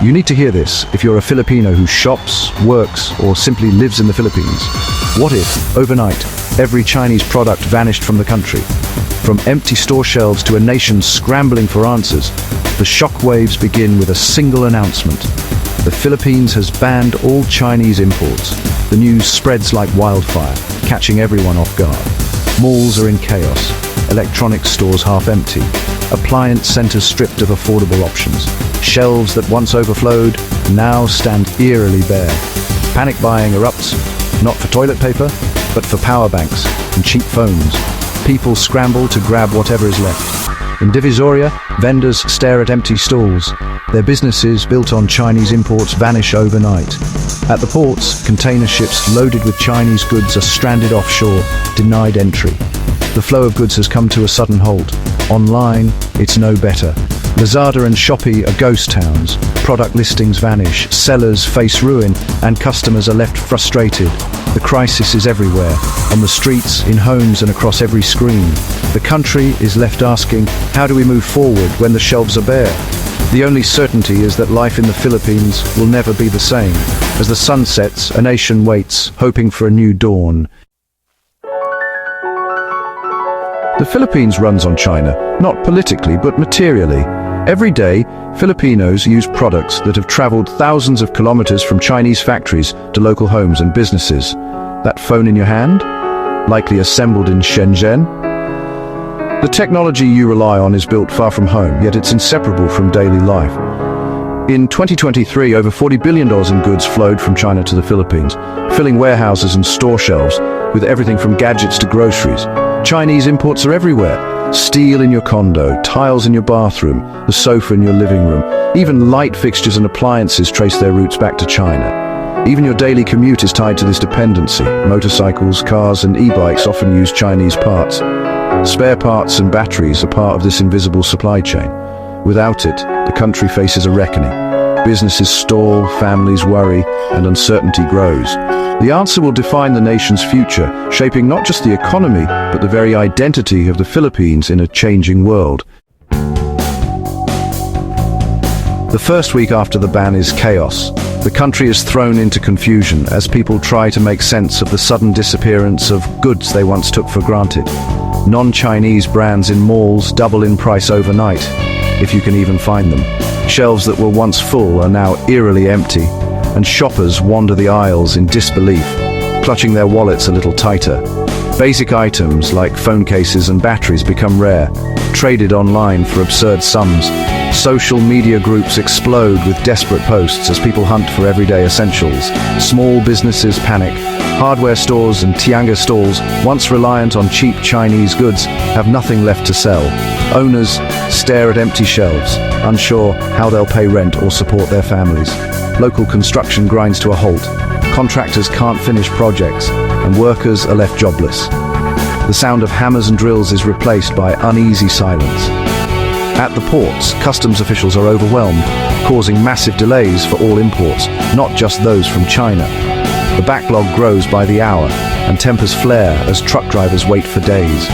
You need to hear this if you're a Filipino who shops, works, or simply lives in the Philippines. What if, overnight, every Chinese product vanished from the country? From empty store shelves to a nation scrambling for answers, the shockwaves begin with a single announcement. The Philippines has banned all Chinese imports. The news spreads like wildfire, catching everyone off guard. Malls are in chaos, electronics stores half empty, appliance centers stripped of affordable options. Shelves that once overflowed now stand eerily bare. Panic buying erupts, not for toilet paper, but for power banks and cheap phones. People scramble to grab whatever is left. In Divisoria, vendors stare at empty stalls. Their businesses, built on Chinese imports, vanish overnight. At the ports, container ships loaded with Chinese goods are stranded offshore, denied entry. The flow of goods has come to a sudden halt. Online, it's no better. Lazada and Shopee are ghost towns. Product listings vanish, sellers face ruin, and customers are left frustrated. The crisis is everywhere, on the streets, in homes, and across every screen. The country is left asking, how do we move forward when the shelves are bare? The only certainty is that life in the Philippines will never be the same. As the sun sets, a nation waits, hoping for a new dawn. The Philippines runs on China, not politically but materially. Every day, Filipinos use products that have traveled thousands of kilometers from Chinese factories to local homes and businesses. That phone in your hand? Likely assembled in Shenzhen? The technology you rely on is built far from home, yet it's inseparable from daily life. In 2023, over $40 billion in goods flowed from China to the Philippines, filling warehouses and store shelves with everything from gadgets to groceries. Chinese imports are everywhere. Steel in your condo, tiles in your bathroom, the sofa in your living room. Even light fixtures and appliances trace their roots back to China. Even your daily commute is tied to this dependency. Motorcycles, cars, and e-bikes often use Chinese parts. Spare parts and batteries are part of this invisible supply chain. Without it, the country faces a reckoning. Businesses stall, families worry, and uncertainty grows. The answer will define the nation's future, shaping not just the economy, but the very identity of the Philippines in a changing world. The first week after the ban is chaos. The country is thrown into confusion as people try to make sense of the sudden disappearance of goods they once took for granted. Non-Chinese brands in malls double in price overnight, if you can even find them. Shelves that were once full are now eerily empty, and shoppers wander the aisles in disbelief, clutching their wallets a little tighter. Basic items like phone cases and batteries become rare, traded online for absurd sums. Social media groups explode with desperate posts as people hunt for everyday essentials. Small businesses panic. Hardware stores and tianga stalls, once reliant on cheap Chinese goods, have nothing left to sell. Owners stare at empty shelves, unsure how they'll pay rent or support their families. Local construction grinds to a halt. Contractors can't finish projects, and workers are left jobless. The sound of hammers and drills is replaced by uneasy silence. At the ports, customs officials are overwhelmed, causing massive delays for all imports, not just those from China. The backlog grows by the hour, and tempers flare as truck drivers wait for days.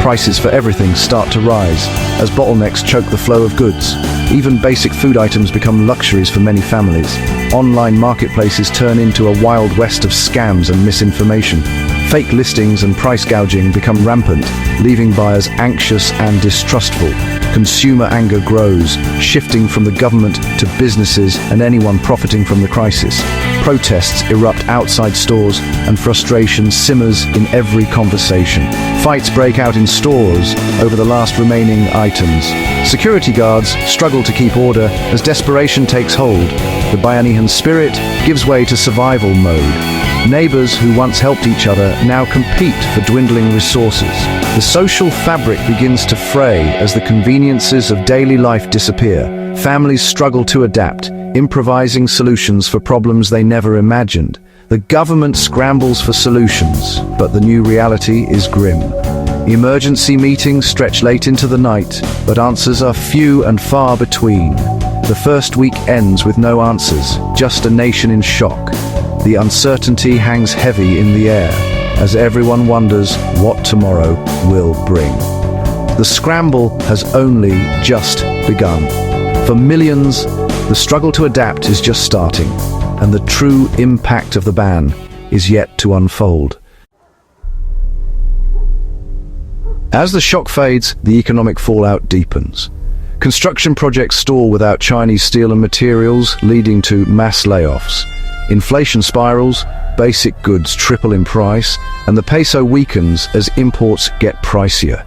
Prices for everything start to rise as bottlenecks choke the flow of goods. Even basic food items become luxuries for many families. Online marketplaces turn into a wild west of scams and misinformation. Fake listings and price gouging become rampant, leaving buyers anxious and distrustful. Consumer anger grows, shifting from the government to businesses and anyone profiting from the crisis. Protests erupt outside stores, and frustration simmers in every conversation. Fights break out in stores over the last remaining items. Security guards struggle to keep order as desperation takes hold. The Bayanihan spirit gives way to survival mode. Neighbors who once helped each other now compete for dwindling resources. The social fabric begins to fray as the conveniences of daily life disappear. Families struggle to adapt, improvising solutions for problems they never imagined. The government scrambles for solutions, but the new reality is grim. Emergency meetings stretch late into the night, but answers are few and far between. The first week ends with no answers, just a nation in shock. The uncertainty hangs heavy in the air, as everyone wonders what tomorrow will bring. The scramble has only just begun. For millions, The struggle to adapt is just starting, and the true impact of the ban is yet to unfold. As the shock fades, the economic fallout deepens. Construction projects stall without Chinese steel and materials, leading to mass layoffs. Inflation spirals, basic goods triple in price, and the peso weakens as imports get pricier.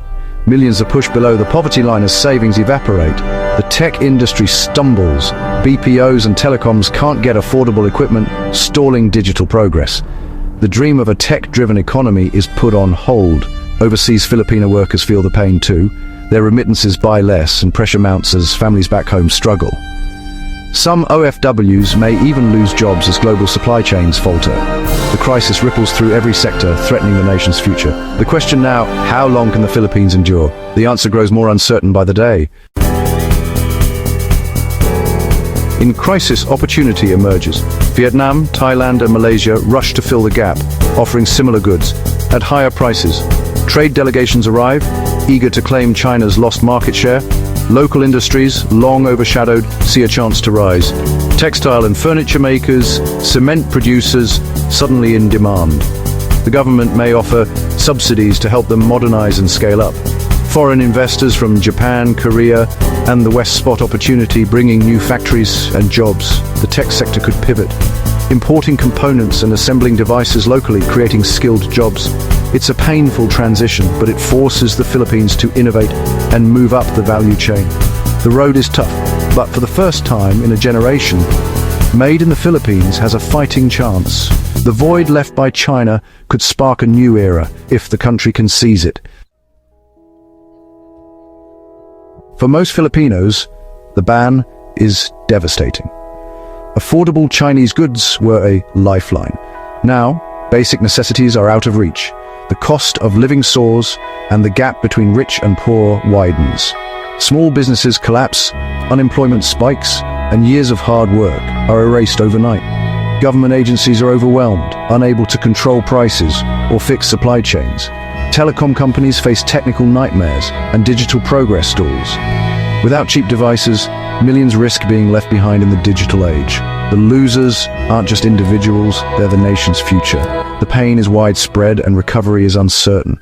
Millions are pushed below the poverty line as savings evaporate. The tech industry stumbles. BPOs and telecoms can't get affordable equipment, stalling digital progress. The dream of a tech-driven economy is put on hold. Overseas Filipino workers feel the pain too. Their remittances buy less and pressure mounts as families back home struggle. Some OFWs may even lose jobs as global supply chains falter. The crisis ripples through every sector, threatening the nation's future. The question now, how long can the Philippines endure? The answer grows more uncertain by the day. In crisis, opportunity emerges. Vietnam, Thailand and Malaysia rush to fill the gap, offering similar goods at higher prices. Trade delegations arrive, eager to claim China's lost market share. Local industries, long overshadowed, see a chance to rise. Textile and furniture makers, cement producers, suddenly in demand. The government may offer subsidies to help them modernize and scale up. Foreign investors from Japan, Korea, and the West spot opportunity, bringing new factories and jobs. The tech sector could pivot, importing components and assembling devices locally, creating skilled jobs. It's a painful transition, but it forces the Philippines to innovate and move up the value chain. The road is tough, but for the first time in a generation, Made in the Philippines has a fighting chance. The void left by China could spark a new era if the country can seize it. For most Filipinos, the ban is devastating. Affordable Chinese goods were a lifeline. Now, basic necessities are out of reach. The cost of living soars, and the gap between rich and poor widens. Small businesses collapse, unemployment spikes, and years of hard work are erased overnight. Government agencies are overwhelmed, unable to control prices or fix supply chains. Telecom companies face technical nightmares, and digital progress stalls. Without cheap devices, millions risk being left behind in the digital age. The losers aren't just individuals, they're the nation's future. The pain is widespread and recovery is uncertain.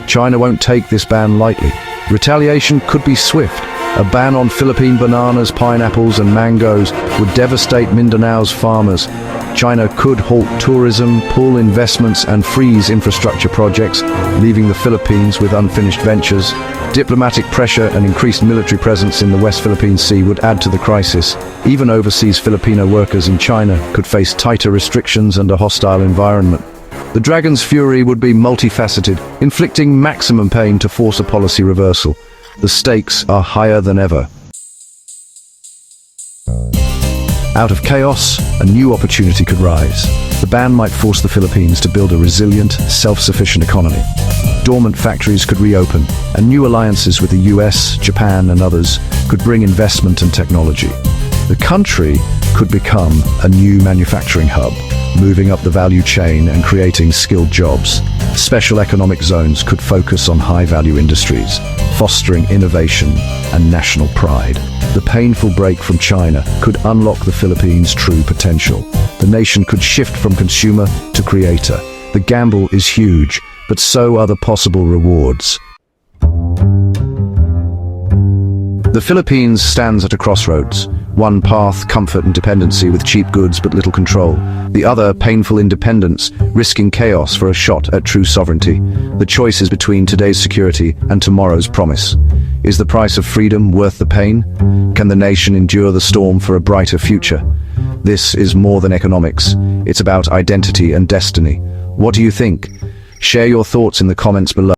China won't take this ban lightly. Retaliation could be swift. A ban on Philippine bananas, pineapples and mangoes would devastate Mindanao's farmers. China could halt tourism, pull investments and freeze infrastructure projects, leaving the Philippines with unfinished ventures. Diplomatic pressure and increased military presence in the West Philippine Sea would add to the crisis. Even overseas Filipino workers in China could face tighter restrictions and a hostile environment. The dragon's fury would be multifaceted, inflicting maximum pain to force a policy reversal. The stakes are higher than ever. Out of chaos, a new opportunity could rise. The ban might force the Philippines to build a resilient, self-sufficient economy. Dormant factories could reopen, and new alliances with the US, Japan, and others could bring investment and technology. The country could become a new manufacturing hub, moving up the value chain and creating skilled jobs. Special economic zones could focus on high-value industries, fostering innovation and national pride. The painful break from China could unlock the Philippines' true potential. The nation could shift from consumer to creator. The gamble is huge, but so are the possible rewards. The Philippines stands at a crossroads. One path, comfort and dependency with cheap goods but little control. The other, painful independence, risking chaos for a shot at true sovereignty. The choice is between today's security and tomorrow's promise. Is the price of freedom worth the pain? Can the nation endure the storm for a brighter future? This is more than economics. It's about identity and destiny. What do you think? Share your thoughts in the comments below.